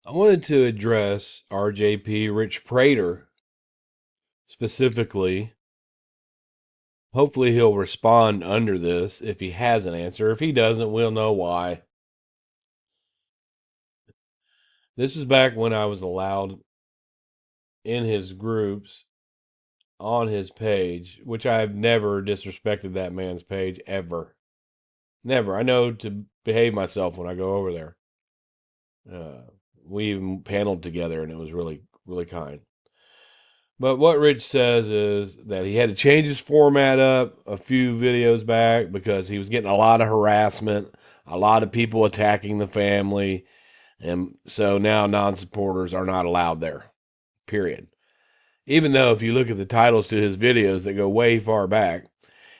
I wanted to address RJP Rich Prater specifically. Hopefully, he'll respond under this if he has an answer. If he doesn't, we'll know why. This is back when I was allowed in his groups on his page, which I've never disrespected that man's page ever. Never. I know to behave myself when I go over there. Uh, we even paneled together, and it was really, really kind. But what Rich says is that he had to change his format up a few videos back because he was getting a lot of harassment, a lot of people attacking the family, and so now non-supporters are not allowed there. Period. Even though if you look at the titles to his videos that go way far back,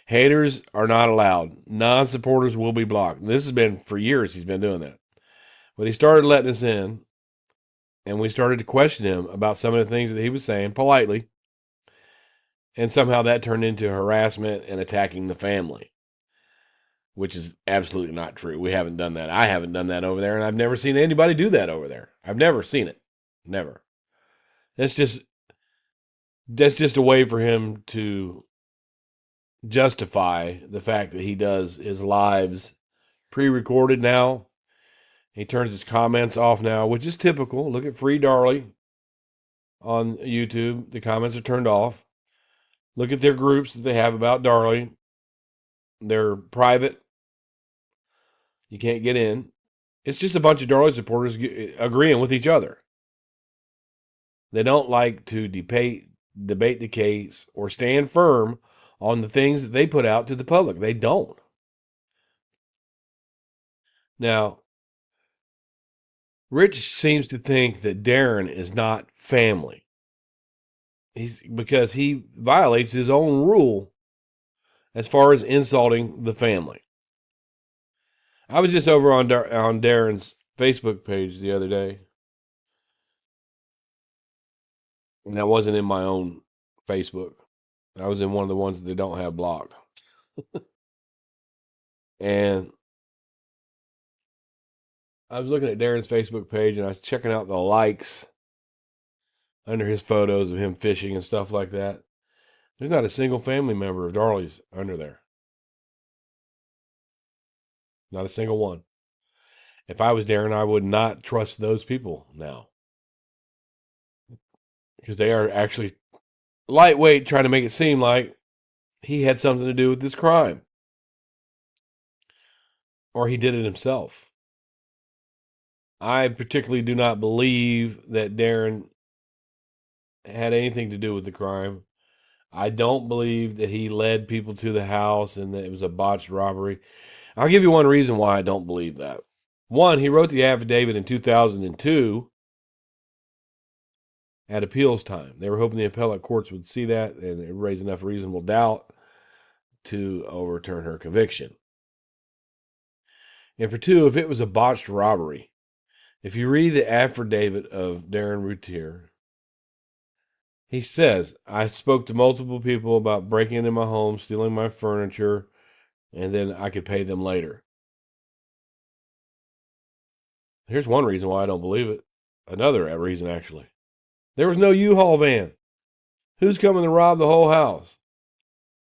haters are not allowed. Non-supporters will be blocked. This has been for years he's been doing that. But he started letting us in, and we started to question him about some of the things that he was saying politely. And somehow that turned into harassment and attacking the family, which is absolutely not true. We haven't done that. I haven't done that over there, and I've never seen anybody do that over there. I've never seen it. Never. That's just a way for him to justify the fact that he does his lives pre-recorded now. He turns his comments off now, which is typical. Look at Free Darlie on YouTube. The comments are turned off. Look at their groups that they have about Darlie. They're private. You can't get in. It's just a bunch of Darlie supporters agreeing with each other. They don't like to debate the case or stand firm on the things that they put out to the public. They don't. Now, Rich seems to think that Darren is not family. Because he violates his own rule as far as insulting the family. I was just over on Darren's Facebook page the other day, and that wasn't in my own Facebook. I was in one of the ones that they don't have blocked. And I was looking at Darren's Facebook page and I was checking out the likes under his photos of him fishing and stuff like that. There's not a single family member of Darlie's under there. Not a single one. If I was Darren, I would not trust those people now. Because they are actually lightweight trying to make it seem like he had something to do with this crime. Or he did it himself. I particularly do not believe that Darren had anything to do with the crime. I don't believe that he led people to the house and that it was a botched robbery. I'll give you one reason why I don't believe that. One, he wrote the affidavit in 2002 at appeals time. They were hoping the appellate courts would see that and raise enough reasonable doubt to overturn her conviction. And for two, if it was a botched robbery, if you read the affidavit of Darren Routier, he says, I spoke to multiple people about breaking into my home, stealing my furniture, and then I could pay them later. Here's one reason why I don't believe it. Another reason, actually. There was no U-Haul van. Who's coming to rob the whole house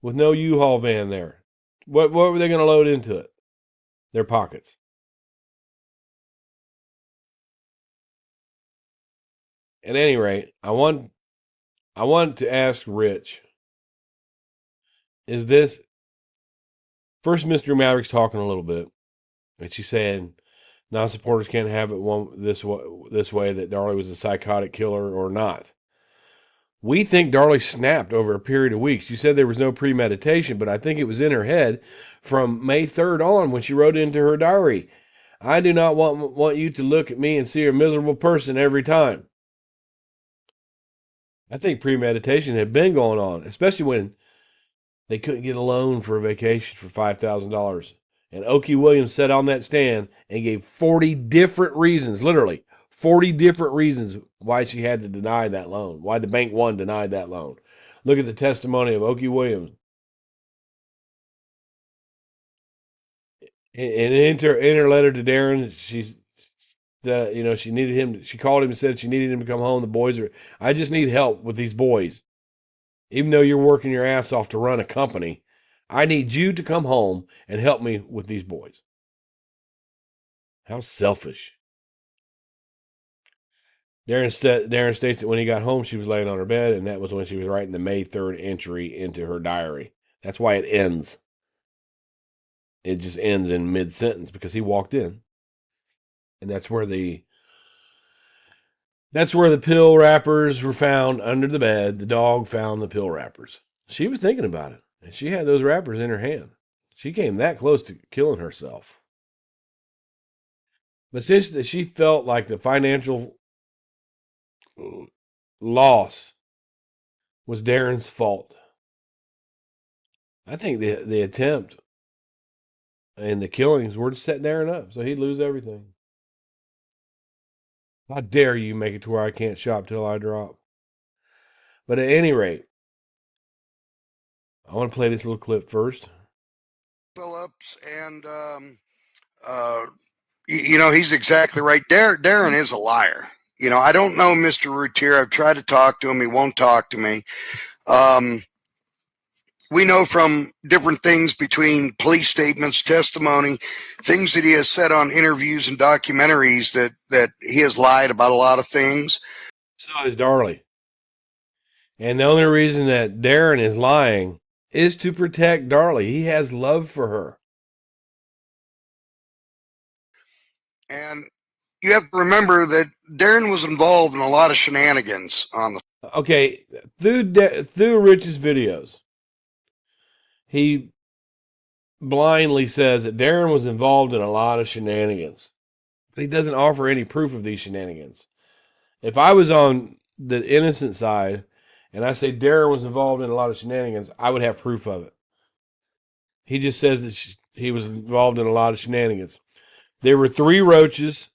with no U-Haul van there? What were they going to load into it? Their pockets. At any rate, I want to ask Rich, is this first Mystery Maverick's talking a little bit, and she's saying non-supporters can't have it this way that Darlie was a psychotic killer or not. We think Darlie snapped over a period of weeks. You said there was no premeditation, but I think it was in her head from May 3rd on when she wrote into her diary, I do not want you to look at me and see a miserable person every time. I think premeditation had been going on, especially when they couldn't get a loan for a vacation for $5,000. And Okie Williams sat on that stand and gave 40 different reasons, literally 40 different reasons why she had to deny that loan, why the bank one denied that loan. Look at the testimony of Okie Williams. In her letter to Darren, she needed him. She called him and said she needed him to come home. I just need help with these boys. Even though you're working your ass off to run a company, I need you to come home and help me with these boys. How selfish. Darren states that when he got home, she was laying on her bed, and that was when she was writing the May 3rd entry into her diary. That's why it ends. It just ends in mid-sentence because he walked in. And that's where the pill wrappers were found under the bed. The dog found the pill wrappers. She was thinking about it, and she had those wrappers in her hand. She came that close to killing herself. But since she felt like the financial loss was Darren's fault, I think the attempt and the killings were to set Darren up so he'd lose everything. How dare you make it to where I can't shop till I drop? But at any rate, I want to play this little clip first. Phillips, and he's exactly right. Darren is a liar. I don't know Mr. Routier. I've tried to talk to him. He won't talk to me. We know from different things between police statements, testimony, things that he has said on interviews and documentaries that he has lied about a lot of things. So is Darlie. And the only reason that Darren is lying is to protect Darlie. He has love for her. And you have to remember that Darren was involved in a lot of shenanigans on the. Okay, through Rich's videos, he blindly says that Darren was involved in a lot of shenanigans. But he doesn't offer any proof of these shenanigans. If I was on the innocent side and I say Darren was involved in a lot of shenanigans, I would have proof of it. He just says that he was involved in a lot of shenanigans. There were 3 roaches,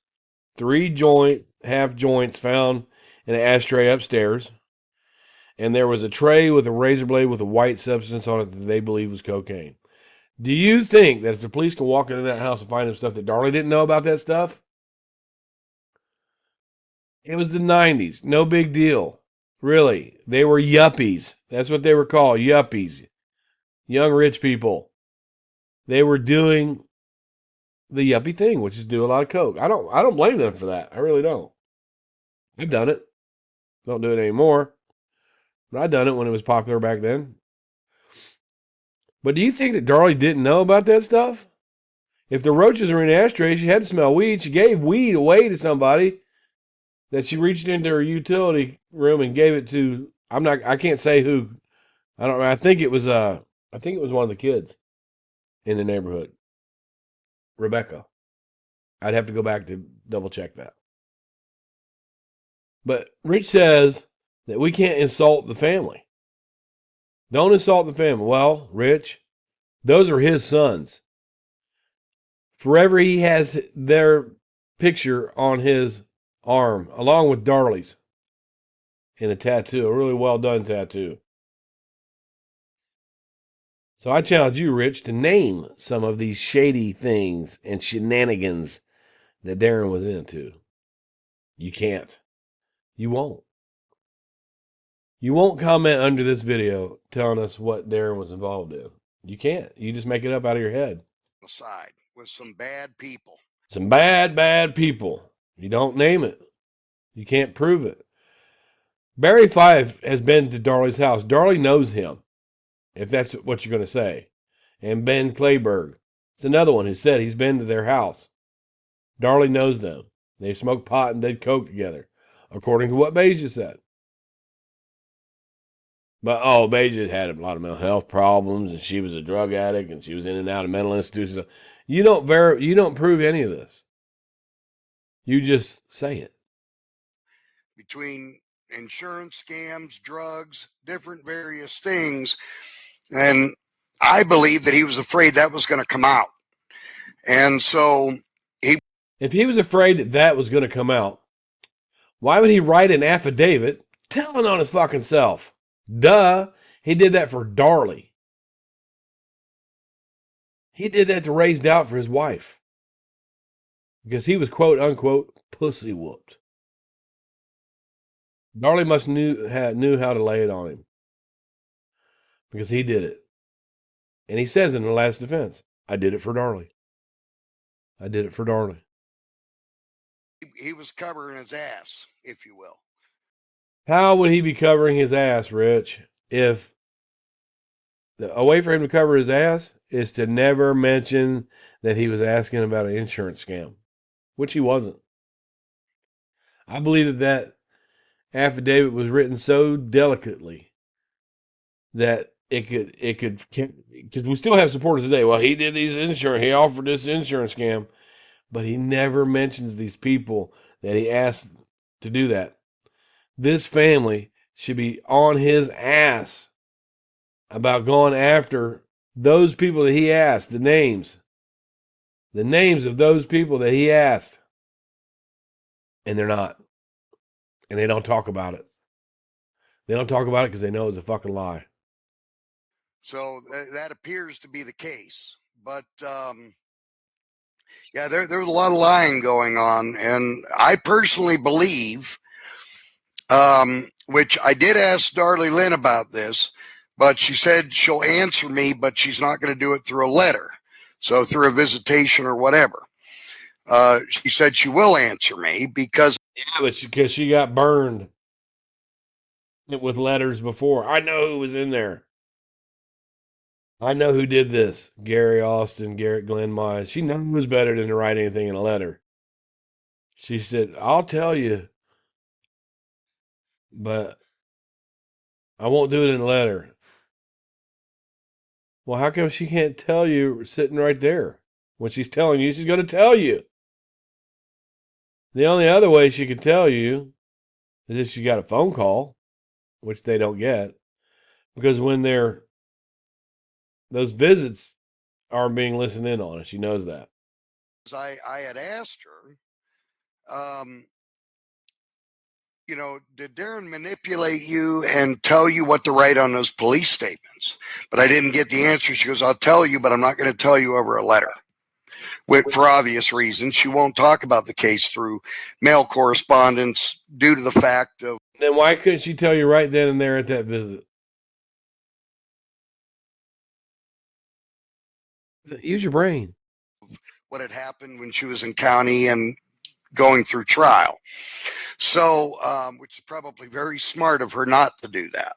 3 half joints found in an ashtray upstairs. And there was a tray with a razor blade with a white substance on it that they believe was cocaine. Do you think that if the police can walk into that house and find some stuff that Darlie didn't know about that stuff? It was the 90s. No big deal. Really. They were yuppies. That's what they were called. Yuppies. Young rich people. They were doing the yuppie thing, which is do a lot of coke. I don't blame them for that. I really don't. I've done it. Don't do it anymore. But I done it when it was popular back then. But do you think that Darlie didn't know about that stuff? If the roaches were in the ashtray, she had to smell weed. She gave weed away to somebody that she reached into her utility room and gave it to. I can't say who. I don't know. I think it was one of the kids in the neighborhood. Rebecca. I'd have to go back to double check that. But Rich says that we can't insult the family. Don't insult the family. Well, Rich, those are his sons. Forever he has their picture on his arm, along with Darlie's, in a tattoo, a really well done tattoo. So I challenge you, Rich, to name some of these shady things and shenanigans that Darren was into. You can't. You won't. You won't comment under this video telling us what Darren was involved in. You can't. You just make it up out of your head. Side with some bad people. Some bad people. You don't name it. You can't prove it. Barry Fife has been to Darlie's house. Darlie knows him, if that's what you're going to say. And Ben Clayburgh. It's another one who said he's been to their house. Darlie knows them. They smoked pot and did coke together, according to what Beja said. But Beja had a lot of mental health problems, and she was a drug addict, and she was in and out of mental institutions. You don't prove any of this. You just say it. Between insurance scams, drugs, different various things, and I believe that he was afraid that was going to come out. And so if he was afraid that was going to come out, why would he write an affidavit telling on his fucking self? Duh. He did that for Darlie. He did that to raise doubt for his wife. because he was quote unquote pussy whooped. Darlie must knew how to lay it on him because he did it, and he says in the last defense, "I did it for Darlie. I did it for Darlie." He was covering his ass, if you will. How would he be covering his ass, Rich, if a way for him to cover his ass is to never mention that he was asking about an insurance scam, which he wasn't. I believe that affidavit was written so delicately that it could because we still have supporters today. Well, he did he offered this insurance scam, but he never mentions these people that he asked to do that. This family should be on his ass about going after those people that he asked, the names of those people that he asked, and they're not, and they don't talk about it. They don't talk about it because they know it's a fucking lie. So that appears to be the case. But yeah, there's a lot of lying going on. And I personally believe, which I did ask Darlie Lynn about this, but she said she'll answer me, but she's not going to do it through a letter. So through a visitation or whatever. She said she will answer me because Yeah, but because she got burned with letters before. I know who was in there. I know who did this. Gary Austin, Garrett Glenn Mize. She knows better than to write anything in a letter. She said, "I'll tell you, but I won't do it in a letter." Well, how come she can't tell you sitting right there when she's telling you she's going to tell you? The only other way she could tell you is if she got a phone call, which they don't get, because when those visits are being listened in on, and she knows that. I had asked her, did Darren manipulate you and tell you what to write on those police statements? But I didn't get the answer. She goes, I'll tell you, but I'm not going to tell you over a letter. For obvious reasons, she won't talk about the case through mail correspondence due to the fact of. Then why couldn't she tell you right then and there at that visit? Use your brain. What had happened when she was in county and going through trial. So, which is probably very smart of her not to do that.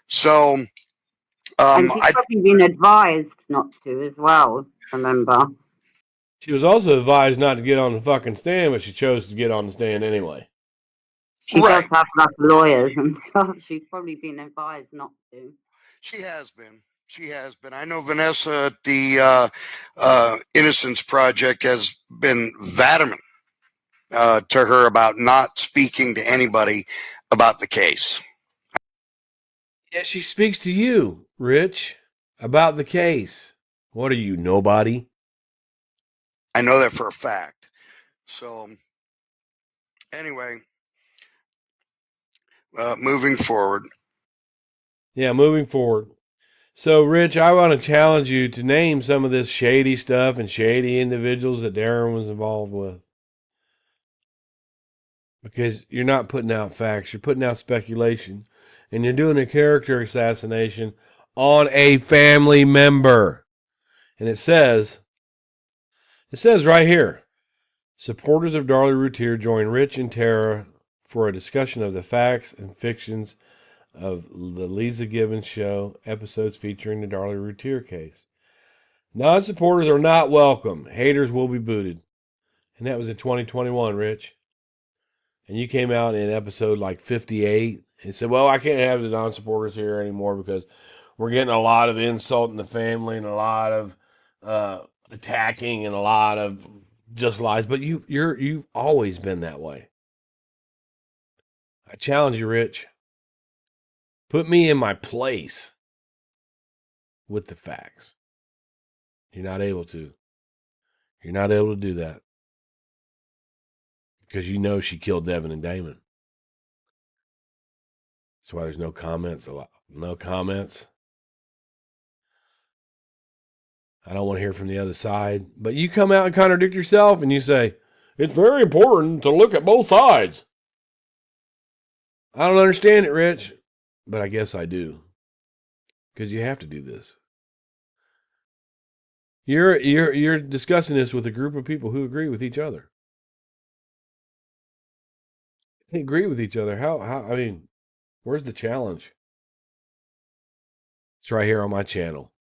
So, and she's probably been advised not to as well, remember. She was also advised not to get on the fucking stand, but she chose to get on the stand anyway. She does have like lawyers and stuff. She's probably been advised not to. She has been. She has been. I know Vanessa at the Innocence Project has been vehement to her about not speaking to anybody about the case. Yeah, she speaks to you, Rich, about the case. What are you, nobody? I know that for a fact. So, anyway, moving forward. Yeah, moving forward. So, Rich, I want to challenge you to name some of this shady stuff and shady individuals that Darren was involved with. Because you're not putting out facts, you're putting out speculation. And you're doing a character assassination on a family member. And it says right here, supporters of Darlie Routier join Rich and Tara for a discussion of the facts and fictions of the Lisa Gibbons show, episodes featuring the Darlie Routier case. Non-supporters are not welcome. Haters will be booted. And that was in 2021, Rich. And you came out in episode like 58 and said, well, I can't have the non-supporters here anymore because we're getting a lot of insult in the family and a lot of attacking and a lot of just lies. But you've always been that way. I challenge you, Rich. Put me in my place with the facts. You're not able to. You're not able to do that. Because you know she killed Devin and Damon. That's why there's no comments. No comments. I don't want to hear from the other side. But you come out and contradict yourself and you say, It's very important to look at both sides. I don't understand it, Rich, but I guess I do. Because you have to do this. You're discussing this with a group of people who agree with each other. They agree with each other. How I mean, where's the challenge? It's right here on my channel.